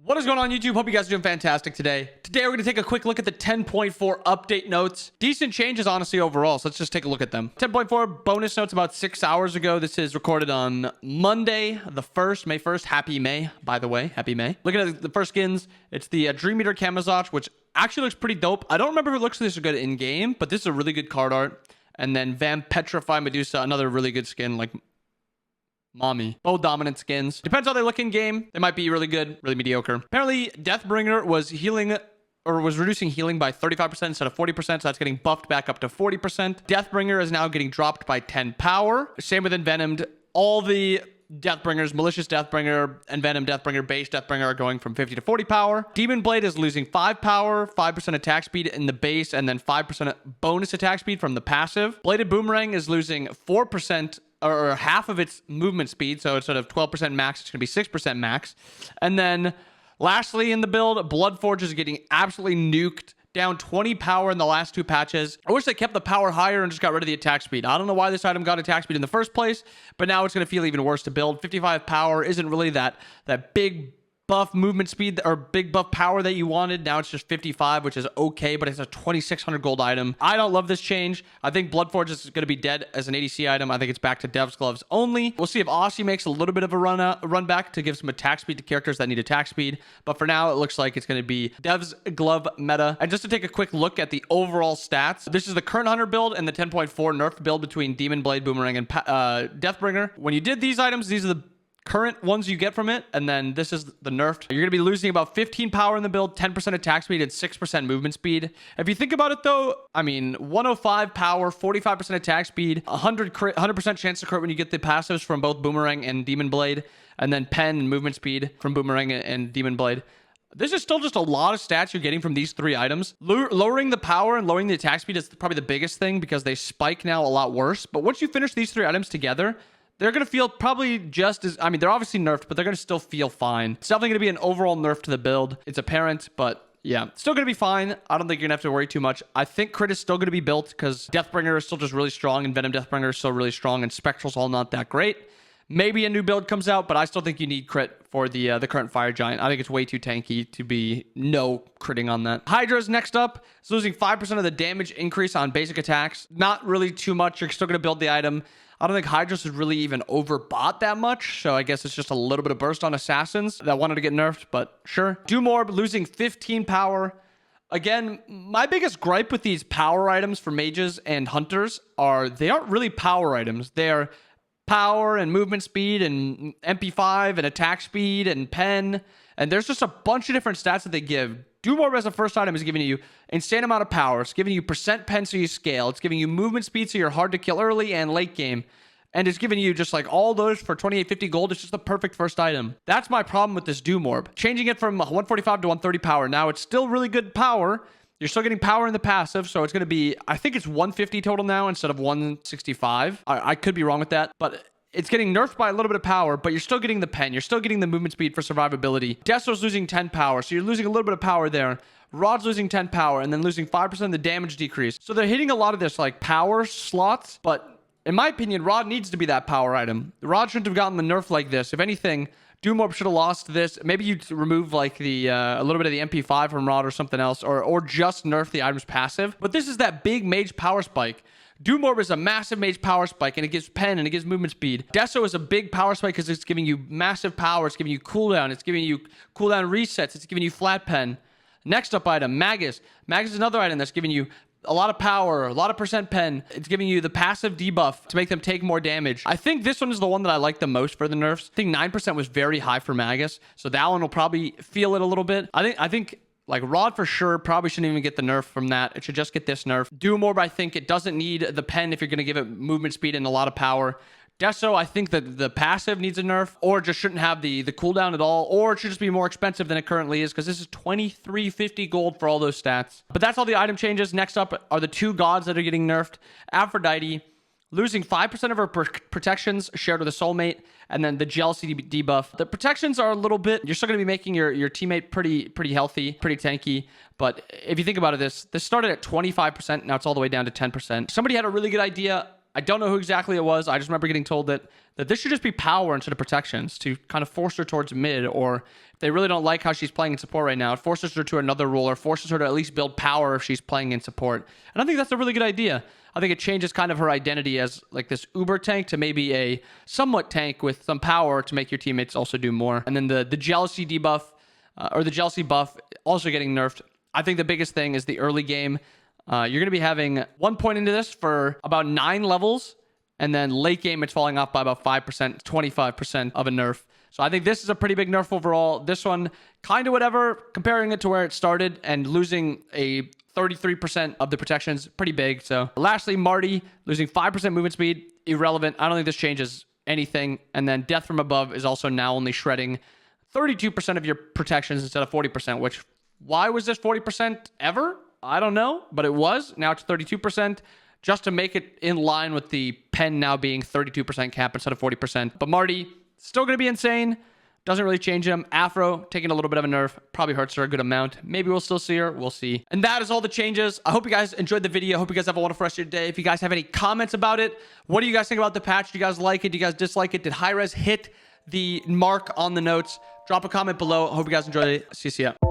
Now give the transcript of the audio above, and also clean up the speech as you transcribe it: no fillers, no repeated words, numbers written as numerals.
What is going on, YouTube? Hope you guys are doing fantastic today. Today, we're going to take a quick look at the 10.4 update notes. Decent changes, honestly, overall, so let's just take a look at them. 10.4 bonus notes about 6 hours ago. This is recorded on Monday, the 1st, May 1st. Happy May, by the way. Happy May. Looking at the first skins, it's the Dream Eater Camouflage, which actually looks pretty dope. I don't remember if it looks this good in-game, but this is a really good card art. And then Vam Petrify Medusa, another really good skin, like Mommy. Both dominant skins. Depends how they look in game. They might be really good, really mediocre. Apparently, Deathbringer was healing or was reducing healing by 35% instead of 40%, so that's getting buffed back up to 40%. Deathbringer is now getting dropped by 10 power. Same with Envenomed. All the Deathbringers, Malicious Deathbringer, Envenomed Deathbringer, Base Deathbringer are going from 50 to 40 power. Demon Blade is losing 5 power, 5% attack speed in the base, and then 5% bonus attack speed from the passive. Bladed Boomerang is losing 4% or half of its movement speed, so instead of 12% max, it's going to be 6% max. And then lastly in the build, Bloodforge is getting absolutely nuked, down 20 power in the last 2 patches. I wish they kept the power higher and just got rid of the attack speed. I don't know why this item got attack speed in the first place, but now it's going to feel even worse to build. 55 power isn't really that big buff movement speed or big buff power that you wanted. Now it's just 55, which is okay, but it's a 2600 gold item. I don't love this change. I think Bloodforge is going to be dead as an ADC item. I think it's back to Dev's Gloves only. We'll see if Aussie makes a little bit of a run back to give some attack speed to characters that need attack speed. But for now, it looks like it's going to be Dev's Glove meta. And just to take a quick look at the overall stats, this is the current Hunter build and the 10.4 nerfed build between Demon Blade, Boomerang, and Deathbringer. When you did these items, these are the current ones you get from it, and then this is the nerfed. You're going to be losing about 15 power in the build, 10% attack speed, and 6% movement speed. If you think about it though, I mean, 105 power, 45% attack speed, 100% chance to crit when you get the passives from both Boomerang and Demon Blade, and then pen and movement speed from Boomerang and Demon Blade. This is still just a lot of stats you're getting from these 3 items. Lowering the power and lowering the attack speed is probably the biggest thing because they spike now a lot worse. But once you finish these 3 items together, they're going to feel probably just as... I mean, they're obviously nerfed, but they're going to still feel fine. It's definitely going to be an overall nerf to the build. It's apparent, but yeah. Still going to be fine. I don't think you're going to have to worry too much. I think crit is still going to be built because Deathbringer is still just really strong, and Venom Deathbringer is still really strong, and Spectral's all not that great. Maybe a new build comes out, but I still think you need crit for the current Fire Giant. I think it's way too tanky to be no critting on that. HiRez next up is losing 5% of the damage increase on basic attacks. Not really too much. You're still going to build the item. I don't think HiRez is really even overbought that much, so I guess it's just a little bit of burst on assassins that wanted to get nerfed, but sure. Doomorb losing 15 power. Again, my biggest gripe with these power items for mages and hunters are they aren't really power items. They're power and movement speed and MP5 and attack speed and pen, and there's just a bunch of different stats that they give. Doomorb as a first item is giving you insane amount of power. It's giving you percent pen so you scale. It's giving you movement speed so you're hard to kill early and late game. And it's giving you just like all those for 2850 gold. It's just the perfect first item. That's my problem with this Doomorb. Changing it from 145 to 130 power. Now it's still really good power. You're still getting power in the passive, so it's going to be, I think it's 150 total now instead of 165. I could be wrong with that, but it's getting nerfed by a little bit of power, but you're still getting the pen. You're still getting the movement speed for survivability. Deso's losing 10 power, so you're losing a little bit of power there. Rod's losing 10 power, and then losing 5% of the damage decrease. So they're hitting a lot of this like power slots, but in my opinion, Rod needs to be that power item. Rod shouldn't have gotten the nerf like this. If anything, Doomorb should have lost this. Maybe you remove like the a little bit of the MP5 from Rod or something else, or just nerf the item's passive. But this is that big mage power spike. Doomorb is a massive mage power spike, and it gives pen, and it gives movement speed. Deso is a big power spike because it's giving you massive power. It's giving you cooldown. It's giving you cooldown resets. It's giving you flat pen. Next up item, Magus. Magus is another item that's giving you a lot of power, a lot of percent pen. It's giving you the passive debuff to make them take more damage. I think this one is the one that I like the most for the nerfs. I think 9% was very high for Magus, so that one will probably feel it a little bit. I think like Rod for sure probably shouldn't even get the nerf from that. It should just get this nerf. Doomorb, I think it doesn't need the pen if you're going to give it movement speed and a lot of power. Deso, I think that the passive needs a nerf, or just shouldn't have the cooldown at all, or it should just be more expensive than it currently is, because this is 2350 gold for all those stats. But that's all the item changes. Next up are the 2 gods that are getting nerfed. Aphrodite losing 5% of her protections shared with a soulmate, and then the jealousy debuff. The protections are a little bit, you're still going to be making your teammate pretty healthy, pretty tanky, but if you think about it, this started at 25%, now it's all the way down to 10%. Somebody had a really good idea I don't know who exactly it was. I just remember getting told that this should just be power instead of protections to kind of force her towards mid, or if they really don't like how she's playing in support right now, it forces her to another role or forces her to at least build power if she's playing in support. And I think that's a really good idea. I think it changes kind of her identity as like this uber tank to maybe a somewhat tank with some power to make your teammates also do more. And then the jealousy debuff or the jealousy buff also getting nerfed. I think the biggest thing is the early game. You're going to be having 1 point into this for about 9 levels. And then late game, it's falling off by about 5%, 25% of a nerf. So I think this is a pretty big nerf overall. This one, kind of whatever, comparing it to where it started and losing a 33% of the protections, pretty big. So lastly, Marty losing 5% movement speed, irrelevant. I don't think this changes anything. And then Death from Above is also now only shredding 32% of your protections instead of 40%, which, why was this 40% ever? I don't know, but it was. Now it's 32%, just to make it in line with the pen now being 32% cap instead of 40%. But Marty, still going to be insane. Doesn't really change him. Afro taking a little bit of a nerf. Probably hurts her a good amount. Maybe we'll still see her. We'll see. And that is all the changes. I hope you guys enjoyed the video. I hope you guys have a wonderful rest of your day. If you guys have any comments about it, what do you guys think about the patch? Do you guys like it? Do you guys dislike it? Did HiRez hit the mark on the notes? Drop a comment below. I hope you guys enjoyed it. See you.